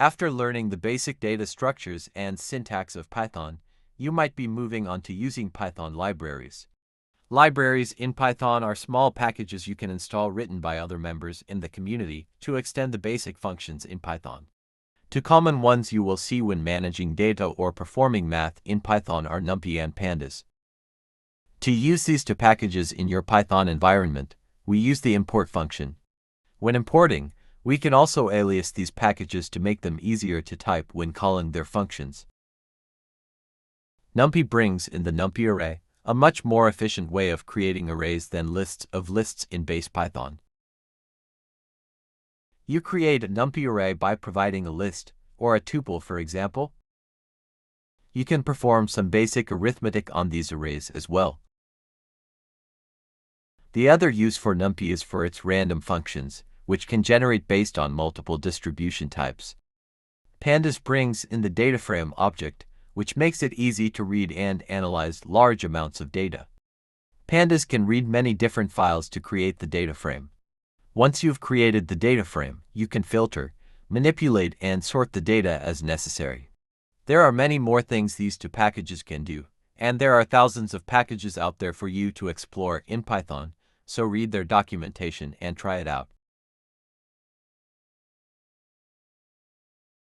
After learning the basic data structures and syntax of Python, you might be moving on to using Python libraries. Libraries in Python are small packages you can install written by other members in the community to extend the basic functions in Python. Two common ones you will see when managing data or performing math in Python are NumPy and Pandas. To use these two packages in your Python environment, we use the import function. When importing, we can also alias these packages to make them easier to type when calling their functions. NumPy brings in the NumPy array, a much more efficient way of creating arrays than lists of lists in base Python. You create a NumPy array by providing a list, or a tuple for example. You can perform some basic arithmetic on these arrays as well. The other use for NumPy is for its random functions, which can generate based on multiple distribution types. Pandas brings in the dataframe object, which makes it easy to read and analyze large amounts of data. Pandas can read many different files to create the data frame. Once you've created the data frame, you can filter, manipulate, and sort the data as necessary. There are many more things these two packages can do, and there are thousands of packages out there for you to explore in Python, so read their documentation and try it out.